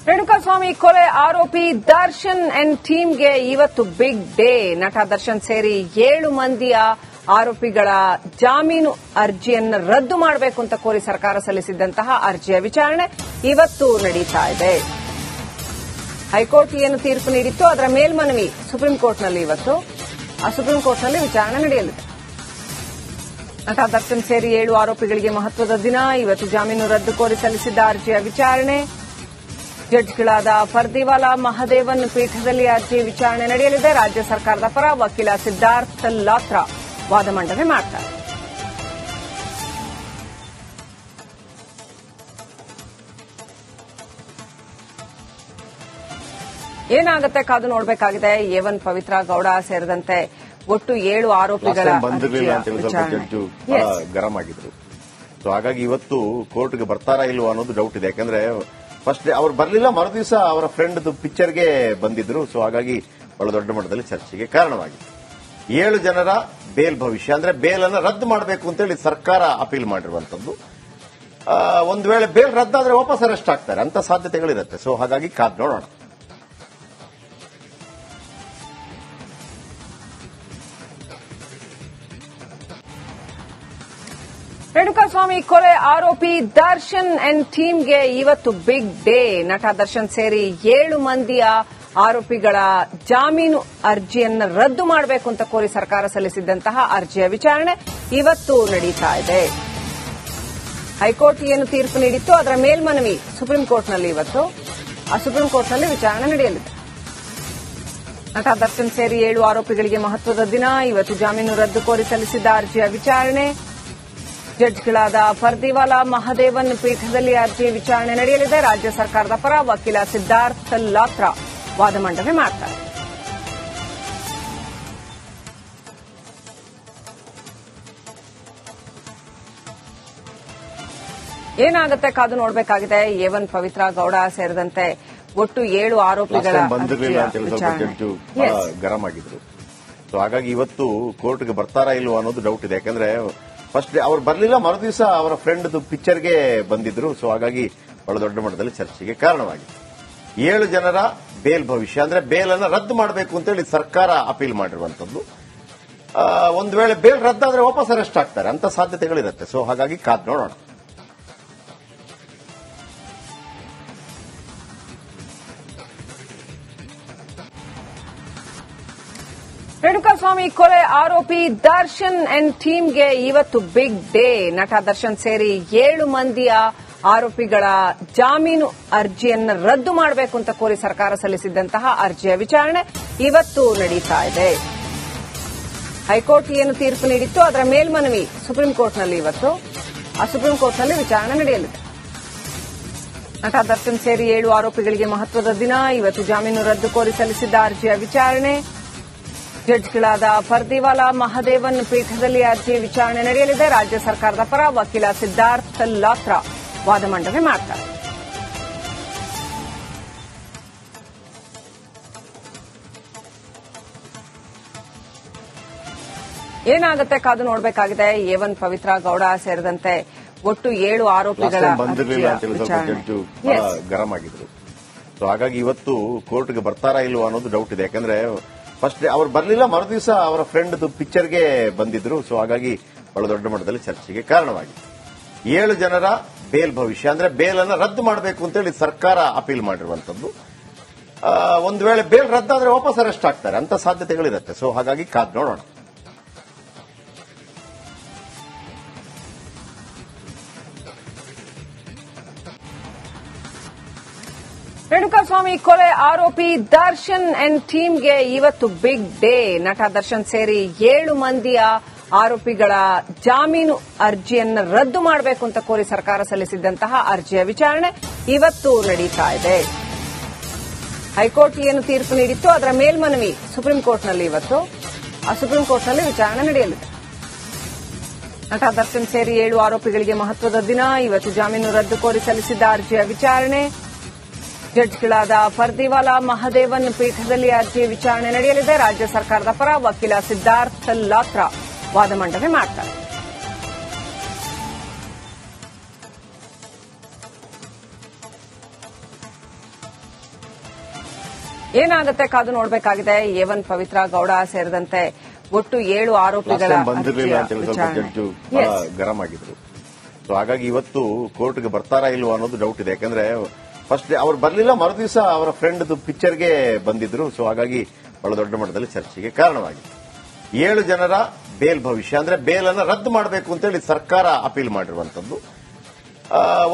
ರೇಣುಕಾಸ್ವಾಮಿ ಕೊಲೆ ಆರೋಪಿ ದರ್ಶನ್ ಅಂಡ್ ಟೀಮ್ಗೆ ಇವತ್ತು ಬಿಗ್ ಡೇ. ನಟ ದರ್ಶನ್ ಸೇರಿ 7 ಮಂದಿಯ ಆರೋಪಿಗಳ ಜಾಮೀನು ಅರ್ಜಿಯನ್ನು ರದ್ದು ಮಾಡಬೇಕು ಅಂತ ಕೋರಿ ಸರ್ಕಾರ ಸಲ್ಲಿಸಿದ್ದಂತಹ ಅರ್ಜಿಯ ವಿಚಾರಣೆ ಇವತ್ತು ನಡೀತಾ ಇದೆ. ಹೈಕೋರ್ಟ್ ಏನು ತೀರ್ಪು ನೀಡಿತ್ತು ಅದರ ಮೇಲ್ಮನವಿ ಸುಪ್ರೀಂ ಕೋರ್ಟ್ನಲ್ಲಿ ಇವತ್ತು ಸುಪ್ರೀಂ ಕೋರ್ಟ್ನಲ್ಲಿ ವಿಚಾರಣೆ ನಡೆಯಲಿದೆ. ನಟ ದರ್ಶನ್ ಸೇರಿ 7 ಆರೋಪಿಗಳಿಗೆ ಮಹತ್ವದ ದಿನ. ಇವತ್ತು ಜಾಮೀನು ರದ್ದು ಕೋರಿ ಸಲ್ಲಿಸಿದ್ದ ಅರ್ಜಿಯ ವಿಚಾರಣೆ ಜಡ್ಜ್ಗಳಾದ ಪರ್ದಿವಾಲಾ ಮಹದೇವನ್ ಪೀಠದಲ್ಲಿ ಅರ್ಜಿ ವಿಚಾರಣೆ ನಡೆಯಲಿದೆ. ರಾಜ್ಯ ಸರ್ಕಾರದ ಪರ ವಕೀಲ ಸಿದ್ದಾರ್ಥ್ ಲಾತ್ರಾ ವಾದ ಮಂಡನೆ ಮಾಡ್ತಾರೆ. ಏನಾಗುತ್ತೆ ಕಾದು ನೋಡಬೇಕಾಗಿದೆ. ಎ1 ಪವಿತ್ರ ಗೌಡ ಸೇರಿದಂತೆ ಒಟ್ಟು 7 ಆರೋಪಿಗಳ ಗರಂ ಆಗಿದ್ರು. ಸೊ ಹಾಗಾಗಿ ಇವತ್ತು ಕೋರ್ಟ್ಗೆ ಬರ್ತಾರಾ ಇಲ್ವಾ ಅನ್ನೋದು ಡೌಟ್ ಇದೆ. ಯಾಕಂದ್ರೆ ಫಸ್ಟ್ ಅವ್ರು ಬರಲಿಲ್ಲ, ಮರುದಿವಸ ಅವರ ಫ್ರೆಂಡ್ ಪಿಕ್ಚರ್ಗೆ ಬಂದಿದ್ರು. ಸೊ ಹಾಗಾಗಿ ಬಹಳ ದೊಡ್ಡ ಮಟ್ಟದಲ್ಲಿ ಚರ್ಚೆಗೆ ಕಾರಣವಾಗಿದೆ. 7 ಜನರ ಬೇಲ್ ಭವಿಷ್ಯ ಅಂದ್ರೆ ಬೇಲ್ ಅನ್ನು ರದ್ದು ಮಾಡಬೇಕು ಅಂತೇಳಿ ಸರ್ಕಾರ ಅಪೀಲ್ ಮಾಡಿರುವಂತದ್ದು. ಒಂದು ವೇಳೆ ಬೇಲ್ ರದ್ದಾದ್ರೆ ವಾಪಸ್ ಅರೆಸ್ಟ್ ಆಗ್ತಾರೆ ಅಂತ ಸಾಧ್ಯತೆಗಳಿರುತ್ತೆ. ಸೊ ಹಾಗಾಗಿ ಕಾದ್ ನೋಡೋಣ. ರೇಣುಕಾಸ್ವಾಮಿ ಕೊಲೆ ಆರೋಪಿ ದರ್ಶನ್ ಅಂಡ್ ಟೀಮ್ಗೆ ಇವತ್ತು ಬಿಗ್ ಡೇ. ನಟ ದರ್ಶನ್ ಸೇರಿ 7 ಮಂದಿಯ ಆರೋಪಿಗಳ ಜಾಮೀನು ಅರ್ಜಿಯನ್ನು ರದ್ದು ಮಾಡಬೇಕು ಅಂತ ಕೋರಿ ಸರ್ಕಾರ ಸಲ್ಲಿಸಿದ್ದಂತಹ ಅರ್ಜಿಯ ವಿಚಾರಣೆ ಇವತ್ತು ನಡೀತಾ ಇದೆ. ಹೈಕೋರ್ಟ್ ಏನು ತೀರ್ಪು ನೀಡಿತ್ತು ಅದರ ಮೇಲ್ಮನವಿ ಸುಪ್ರೀಂ ಕೋರ್ಟ್ನಲ್ಲಿ ಇವತ್ತು ಸುಪ್ರೀಂ ಕೋರ್ಟ್ನಲ್ಲಿ ವಿಚಾರಣೆ ನಡೆಯಲಿದೆ. ನಟ ದರ್ಶನ್ ಸೇರಿ 7 ಆರೋಪಿಗಳಿಗೆ ಮಹತ್ವದ ದಿನ. ಇವತ್ತು ಜಾಮೀನು ರದ್ದು ಕೋರಿ ಸಲ್ಲಿಸಿದ್ದ ಅರ್ಜಿಯ ವಿಚಾರಣೆ ಜಡ್ಜ್ಗಳಾದ ಪರ್ದಿವಾಲಾ ಮಹದೇವನ್ ಪೀಠದಲ್ಲಿ ಅರ್ಜಿ ವಿಚಾರಣೆ ನಡೆಯಲಿದೆ. ರಾಜ್ಯ ಸರ್ಕಾರದ ಪರ ವಕೀಲ ಸಿದ್ದಾರ್ಥ್ ಲಾತ್ರಾ ವಾದ ಮಂಡನೆ ಮಾಡ್ತಾರೆ. ಏನಾಗುತ್ತೆ ಕಾದು ನೋಡಬೇಕಾಗಿದೆ. ಎ1 ಪವಿತ್ರ ಗೌಡ ಸೇರಿದಂತೆ ಒಟ್ಟು 7 ಆರೋಪಿಗಳ ಗರಂ ಆಗಿದ್ರು. ಸೊ ಹಾಗಾಗಿ ಇವತ್ತು ಕೋರ್ಟ್ಗೆ ಬರ್ತಾರಾ ಇಲ್ವಾ ಅನ್ನೋದು ಡೌಟ್ ಇದೆ. ಯಾಕಂದ್ರೆ ಫಸ್ಟ್ ಅವ್ರು ಬರಲಿಲ್ಲ, ಮರುದಿವಸ ಅವರ ಫ್ರೆಂಡ್ ಪಿಕ್ಚರ್ಗೆ ಬಂದಿದ್ರು. ಸೊ ಹಾಗಾಗಿ ಬಹಳ ದೊಡ್ಡ ಮಟ್ಟದಲ್ಲಿ ಚರ್ಚೆಗೆ ಕಾರಣವಾಗಿದೆ. 7 ಜನರ ಬೇಲ್ ಭವಿಷ್ಯ ಅಂದ್ರೆ ಬೇಲ್ ಅನ್ನು ರದ್ದು ಮಾಡಬೇಕು ಅಂತೇಳಿ ಸರ್ಕಾರ ಅಪೀಲ್ ಮಾಡಿರುವಂತದ್ದು. ಒಂದು ವೇಳೆ ಬೇಲ್ ರದ್ದಾದ್ರೆ ವಾಪಸ್ ಅರೆಸ್ಟ್ ಆಗ್ತಾರೆ ಅಂತ ಸಾಧ್ಯತೆಗಳಿರುತ್ತೆ. ಸೊ ಹಾಗಾಗಿ ಕಾದ್ ನೋಡೋಣ. ರೇಣುಕಾಸ್ವಾಮಿ ಕೊಲೆ ಆರೋಪಿ ದರ್ಶನ್ ಅಂಡ್ ಟೀಮ್ಗೆ ಇವತ್ತು ಬಿಗ್ ಡೇ. ನಟ ದರ್ಶನ್ ಸೇರಿ 7 ಮಂದಿಯ ಆರೋಪಿಗಳ ಜಾಮೀನು ಅರ್ಜಿಯನ್ನು ರದ್ದು ಮಾಡಬೇಕು ಅಂತ ಕೋರಿ ಸರ್ಕಾರ ಸಲ್ಲಿಸಿದ್ದಂತಹ ಅರ್ಜಿಯ ವಿಚಾರಣೆ ಇವತ್ತು ನಡೀತಾ ಇದೆ. ಹೈಕೋರ್ಟ್ ಏನು ತೀರ್ಪು ನೀಡಿತ್ತು ಅದರ ಮೇಲ್ಮನವಿ ಸುಪ್ರೀಂ ಕೋರ್ಟ್ನಲ್ಲಿ ಇವತ್ತು ಸುಪ್ರೀಂ ಕೋರ್ಟ್ನಲ್ಲಿ ವಿಚಾರಣೆ ನಡೆಯಲಿದೆ. ನಟ ದರ್ಶನ್ ಸೇರಿ 7 ಆರೋಪಿಗಳಿಗೆ ಮಹತ್ವದ ದಿನ. ಇವತ್ತು ಜಾಮೀನು ರದ್ದು ಕೋರಿ ಸಲ್ಲಿಸಿದ್ದ ಅರ್ಜಿಯ ವಿಚಾರಣೆ ಜಡ್ಜ್ಗಳಾದ ಪರ್ದಿವಾಲಾ ಮಹದೇವನ್ ಪೀಠದಲ್ಲಿ ಅರ್ಜಿ ವಿಚಾರಣೆ ನಡೆಯಲಿದೆ. ರಾಜ್ಯ ಸರ್ಕಾರದ ಪರ ವಕೀಲ ಸಿದ್ದಾರ್ಥ್ ಲಾತ್ರಾ ವಾದ ಮಂಡನೆ ಮಾಡ್ತಾರೆ. ಏನಾಗುತ್ತೆ ಕಾದು ನೋಡಬೇಕಾಗಿದೆ. ಎ1 ಪವಿತ್ರ ಗೌಡ ಸೇರಿದಂತೆ ಒಟ್ಟು 7 ಆರೋಪಿಗಳ ಗರಂ ಆಗಿದ್ರು. ಸೊ ಹಾಗಾಗಿ ಇವತ್ತು ಕೋರ್ಟ್ಗೆ ಬರ್ತಾರಾ ಇಲ್ವಾ ಅನ್ನೋದು ಡೌಟ್ ಇದೆ. ಯಾಕಂದ್ರೆ ಫಸ್ಟ್ ಅವ್ರು ಬರಲಿಲ್ಲ, ಮರುದಿವಸ ಅವರ ಫ್ರೆಂಡ್ ಪಿಕ್ಚರ್ಗೆ ಬಂದಿದ್ರು. ಸೊ ಹಾಗಾಗಿ ಬಹಳ ದೊಡ್ಡ ಮಟ್ಟದಲ್ಲಿ ಚರ್ಚೆಗೆ ಕಾರಣವಾಗಿದೆ. 7 ಜನರ ಬೇಲ್ ಭವಿಷ್ಯ ಅಂದ್ರೆ ಬೇಲ್ ಅನ್ನು ರದ್ದು ಮಾಡಬೇಕು ಅಂತೇಳಿ ಸರ್ಕಾರ ಅಪೀಲ್ ಮಾಡಿರುವಂತದ್ದು. ಒಂದು ವೇಳೆ ಬೇಲ್ ರದ್ದಾದ್ರೆ ವಾಪಸ್ ಅರೆಸ್ಟ್ ಆಗ್ತಾರೆ ಅಂತ ಸಾಧ್ಯತೆಗಳಿರುತ್ತೆ. ಸೊ ಹಾಗಾಗಿ ಕಾದ್ ನೋಡೋಣ. ರೇಣುಕಾಸ್ವಾಮಿ ಕೊಲೆ ಆರೋಪಿ ದರ್ಶನ್ ಅಂಡ್ ಟೀಮ್ಗೆ ಇವತ್ತು ಬಿಗ್ ಡೇ. ನಟ ದರ್ಶನ್ ಸೇರಿ 7 ಮಂದಿಯ ಆರೋಪಿಗಳ ಜಾಮೀನು ಅರ್ಜಿಯನ್ನು ರದ್ದು ಮಾಡಬೇಕು ಅಂತ ಕೋರಿ ಸರ್ಕಾರ ಸಲ್ಲಿಸಿದ್ದಂತಹ ಅರ್ಜಿಯ ವಿಚಾರಣೆ ಇವತ್ತು ನಡೀತಾ ಇದೆ. ಹೈಕೋರ್ಟ್ ಏನು ತೀರ್ಪು ನೀಡಿತ್ತು ಅದರ ಮೇಲ್ಮನವಿ ಸುಪ್ರೀಂ ಕೋರ್ಟ್ನಲ್ಲಿ ಇವತ್ತು ಸುಪ್ರೀಂ ಕೋರ್ಟ್ನಲ್ಲಿ ವಿಚಾರಣೆ ನಡೆಯಲಿದೆ. ನಟ ದರ್ಶನ್ ಸೇರಿ 7 ಆರೋಪಿಗಳಿಗೆ ಮಹತ್ವದ ದಿನ. ಇವತ್ತು ಜಾಮೀನು ರದ್ದು ಕೋರಿ ಸಲ್ಲಿಸಿದ್ದ ಅರ್ಜಿಯ ವಿಚಾರಣೆ ಜಡ್ಜ್ಗಳಾದ ಪರ್ದಿವಾಲಾ ಮಹದೇವನ್ ಪೀಠದಲ್ಲಿ ಅರ್ಜಿ ವಿಚಾರಣೆ ನಡೆಯಲಿದೆ. ರಾಜ್ಯ ಸರ್ಕಾರದ ಪರ ವಕೀಲ ಸಿದ್ದಾರ್ಥ್ ಲಾತ್ರಾ ವಾದ ಮಂಡನೆ ಮಾಡ್ತಾರೆ. ಏನಾಗುತ್ತೆ ಕಾದು ನೋಡಬೇಕಾಗಿದೆ. ಎ1 ಪವಿತ್ರ ಗೌಡ ಸೇರಿದಂತೆ ಒಟ್ಟು 7 ಆರೋಪಿಗಳ ಬಂದಿರಲಿಲ್ಲ ಅಂತ ಹೇಳಿ ಸ್ವಲ್ಪ ಜಡ್ಜು ಗರಂ ಆಗಿದ್ರು. ಸೊ ಹಾಗಾಗಿ ಇವತ್ತು ಕೋರ್ಟ್ಗೆ ಬರ್ತಾರಾ ಇಲ್ವಾ ಅನ್ನೋದು ಡೌಟ್ ಇದೆ. ಯಾಕಂದ್ರೆ ಫಸ್ಟ್ ಅವ್ರು ಬರಲಿಲ್ಲ, ಮರುದಿವಸ ಅವರ ಫ್ರೆಂಡ್ ಪಿಕ್ಚರ್ಗೆ ಬಂದಿದ್ರು. ಸೊ ಹಾಗಾಗಿ ಬಹಳ ದೊಡ್ಡ ಮಟ್ಟದಲ್ಲಿ ಚರ್ಚೆಗೆ ಕಾರಣವಾಗಿದೆ. 7 ಜನರ ಬೇಲ್ ಭವಿಷ್ಯ ಅಂದ್ರೆ ಬೇಲನ್ನು ರದ್ದು ಮಾಡಬೇಕು ಅಂತೇಳಿ ಸರ್ಕಾರ ಅಪೀಲ್ ಮಾಡಿರುವಂತದ್ದು.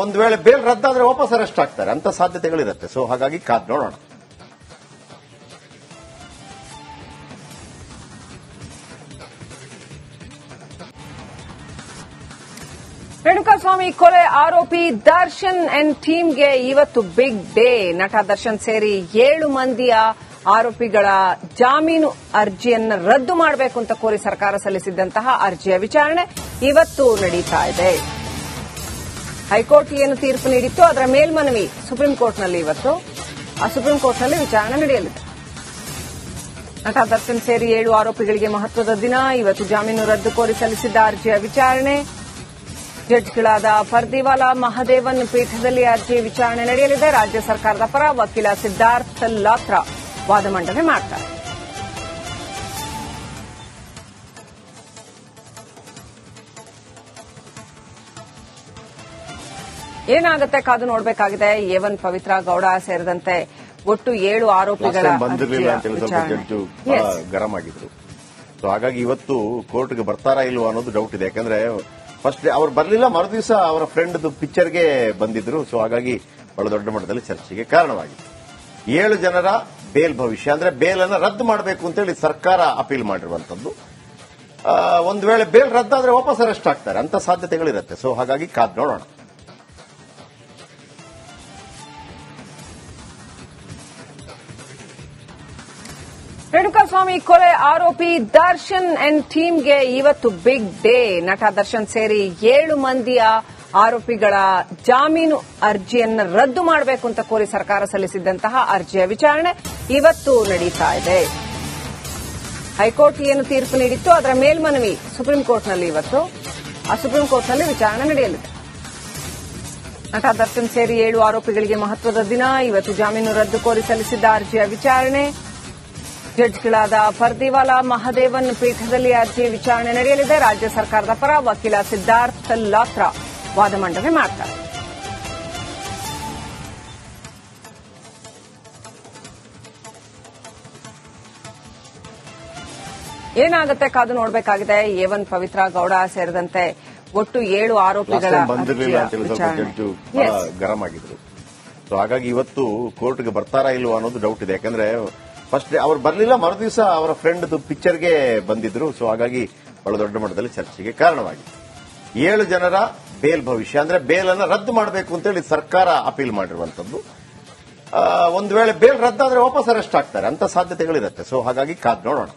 ಒಂದು ವೇಳೆ ಬೇಲ್ ರದ್ದಾದ್ರೆ ವಾಪಸ್ ಅರೆಸ್ಟ್ ಆಗ್ತಾರೆ ಅಂತ ಸಾಧ್ಯತೆಗಳಿರುತ್ತೆ. ಸೊ ಹಾಗಾಗಿ ಕಾದ್ ನೋಡೋಣ. ರೇಣುಕಾಸ್ವಾಮಿ ಕೊಲೆ ಆರೋಪಿ ದರ್ಶನ್ ಅಂಡ್ ಟೀಮ್ಗೆ ಇವತ್ತು ಬಿಗ್ ಡೇ. ನಟ ದರ್ಶನ್ ಸೇರಿ 7 ಮಂದಿಯ ಆರೋಪಿಗಳ ಜಾಮೀನು ಅರ್ಜಿಯನ್ನು ರದ್ದು ಮಾಡಬೇಕು ಅಂತ ಕೋರಿ ಸರ್ಕಾರ ಸಲ್ಲಿಸಿದ್ದಂತಹ ಅರ್ಜಿಯ ವಿಚಾರಣೆ ಇವತ್ತು ನಡೀತಾ ಇದೆ. ಹೈಕೋರ್ಟ್ ಏನು ತೀರ್ಪು ನೀಡಿತ್ತು ಅದರ ಮೇಲ್ಮನವಿ ಸುಪ್ರೀಂ ಕೋರ್ಟ್ನಲ್ಲಿ ಇವತ್ತು ಆ ಸುಪ್ರೀಂ ಕೋರ್ಟ್ನಲ್ಲಿ ವಿಚಾರಣೆ ನಡೆಯಲಿದೆ. ನಟ ದರ್ಶನ್ ಸೇರಿ 7 ಆರೋಪಿಗಳಿಗೆ ಮಹತ್ವದ ದಿನ. ಇವತ್ತು ಜಾಮೀನು ರದ್ದು ಕೋರಿ ಸಲ್ಲಿಸಿದ್ದ ಅರ್ಜಿಯ ವಿಚಾರಣೆ. ಜಡ್ಜ್ಗಳಾದ ಫರ್ದಿವಾಲಾ, ಮಹದೇವನ್ ಪೀಠದಲ್ಲಿ ಅರ್ಜಿ ವಿಚಾರಣೆ ನಡೆಯಲಿದೆ. ರಾಜ್ಯ ಸರ್ಕಾರದ ಪರ ವಕೀಲ ಸಿದ್ದಾರ್ಥ್ ಲಾತ್ರಾ ವಾದ ಮಂಡನೆ ಮಾಡ್ತಾರೆ. ಏನಾಗುತ್ತೆ ಕಾದು ನೋಡಬೇಕಾಗಿದೆ. ಎ1 ಪವಿತ್ರ ಗೌಡ ಸೇರಿದಂತೆ ಒಟ್ಟು 7 ಆರೋಪಿಗಳ ಬಂದಿರಲಿಲ್ಲ ಅಂತ ಹೇಳಿ ಸ್ವಲ್ಪ ಜಡ್ಜು ಗರಂ ಆಗಿದ್ರು. ಸೊ ಹಾಗಾಗಿ ಇವತ್ತು ಕೋರ್ಟ್ಗೆ ಬರ್ತಾರಾ ಇಲ್ವಾ ಅನ್ನೋದು ಡೌಟ್ ಇದೆ. ಯಾಕಂದ್ರೆ ಫಸ್ಟ್ ಅವ್ರು ಬರಲಿಲ್ಲ, ಮರುದಿವಸ ಅವರ ಫ್ರೆಂಡ್ ಪಿಕ್ಚರ್ಗೆ ಬಂದಿದ್ರು. ಸೊ ಹಾಗಾಗಿ ಬಹಳ ದೊಡ್ಡ ಮಟ್ಟದಲ್ಲಿ ಚರ್ಚೆಗೆ ಕಾರಣವಾಗಿದೆ. 7 ಜನರ ಬೇಲ್ ಭವಿಷ್ಯ ಅಂದ್ರೆ ಬೇಲನ್ನು ರದ್ದು ಮಾಡಬೇಕು ಅಂತೇಳಿ ಸರ್ಕಾರ ಅಪೀಲ್ ಮಾಡಿರುವಂತದ್ದು. ಒಂದು ವೇಳೆ ಬೇಲ್ ರದ್ದಾದ್ರೆ ವಾಪಸ್ ಅರೆಸ್ಟ್ ಆಗ್ತಾರೆ ಅಂತ ಸಾಧ್ಯತೆಗಳಿರುತ್ತೆ. ಸೊ ಹಾಗಾಗಿ ಕಾದ್ ನೋಡೋಣ. ರೇಣುಕಾಸ್ವಾಮಿ ಕೊಲೆ ಆರೋಪಿ ದರ್ಶನ್ ಅಂಡ್ ಟೀಮ್ಗೆ ಇವತ್ತು ಬಿಗ್ ಡೇ. ನಟ ದರ್ಶನ್ ಸೇರಿ 7 ಮಂದಿಯ ಆರೋಪಿಗಳ ಜಾಮೀನು ಅರ್ಜಿಯನ್ನು ರದ್ದು ಮಾಡಬೇಕು ಅಂತ ಕೋರಿ ಸರ್ಕಾರ ಸಲ್ಲಿಸಿದ್ದಂತಹ ಅರ್ಜಿಯ ವಿಚಾರಣೆ ಇವತ್ತು ನಡೀತಾ ಇದೆ. ಹೈಕೋರ್ಟ್ ಏನು ತೀರ್ಪು ನೀಡಿತ್ತು ಅದರ ಮೇಲ್ಮನವಿ ಸುಪ್ರೀಂ ಕೋರ್ಟ್ನಲ್ಲಿ ಇವತ್ತು ಆ ಸುಪ್ರೀಂ ಕೋರ್ಟ್ನಲ್ಲಿ ವಿಚಾರಣೆ ನಡೆಯಲಿದೆ. ನಟ ದರ್ಶನ್ ಸೇರಿ 7 ಆರೋಪಿಗಳಿಗೆ ಮಹತ್ವದ ದಿನ. ಇವತ್ತು ಜಾಮೀನು ರದ್ದು ಕೋರಿ ಸಲ್ಲಿಸಿದ್ದ ಅರ್ಜಿಯ ವಿಚಾರಣೆ. ಜಡ್ಜ್ಗಳಾದ ಫರ್ದಿವಾಲಾ, ಮಹದೇವನ್ ಪೀಠದಲ್ಲಿ ಅರ್ಜಿ ವಿಚಾರಣೆ ನಡೆಯಲಿದೆ. ರಾಜ್ಯ ಸರ್ಕಾರದ ಪರ ವಕೀಲ ಸಿದ್ದಾರ್ಥ್ ಲಾತ್ರಾ ವಾದ ಮಂಡನೆ ಮಾಡ್ತಾರೆ. ಏನಾಗುತ್ತೆ ಕಾದು ನೋಡಬೇಕಾಗಿದೆ. ಎ1 ಪವಿತ್ರ ಗೌಡ ಸೇರಿದಂತೆ ಒಟ್ಟು 7 ಆರೋಪಿಗಳ ಬಂದಿರಲಿಲ್ಲ ಅಂತ ಹೇಳಿ ಸ್ವಲ್ಪ ಜಡ್ಜು ಗರಂ ಆಗಿದ್ರು. ಸೊ ಹಾಗಾಗಿ ಇವತ್ತು ಕೋರ್ಟ್ಗೆ ಬರ್ತಾರಾ ಇಲ್ವಾ ಅನ್ನೋದು ಡೌಟ್ ಇದೆ. ಯಾಕಂದ್ರೆ ಫಸ್ಟ್ ಅವ್ರು ಬರಲಿಲ್ಲ, ಮರುದಿವಸ ಅವರ ಫ್ರೆಂಡ್ ಪಿಕ್ಚರ್ಗೆ ಬಂದಿದ್ರು. ಸೊ ಹಾಗಾಗಿ ಬಹಳ ದೊಡ್ಡ ಮಟ್ಟದಲ್ಲಿ ಚರ್ಚೆಗೆ ಕಾರಣವಾಗಿದೆ. 7 ಜನರ ಬೇಲ್ ಭವಿಷ್ಯ ಅಂದ್ರೆ ಬೇಲನ್ನು ರದ್ದು ಮಾಡಬೇಕು ಅಂತೇಳಿ ಸರ್ಕಾರ ಅಪೀಲ್ ಮಾಡಿರುವಂತದ್ದು. ಒಂದು ವೇಳೆ ಬೇಲ್ ರದ್ದಾದ್ರೆ ವಾಪಸ್ ಅರೆಸ್ಟ್ ಆಗ್ತಾರೆ ಅಂತ ಸಾಧ್ಯತೆಗಳಿರುತ್ತೆ. ಸೊ ಹಾಗಾಗಿ ಕಾದ್ ನೋಡೋಣ.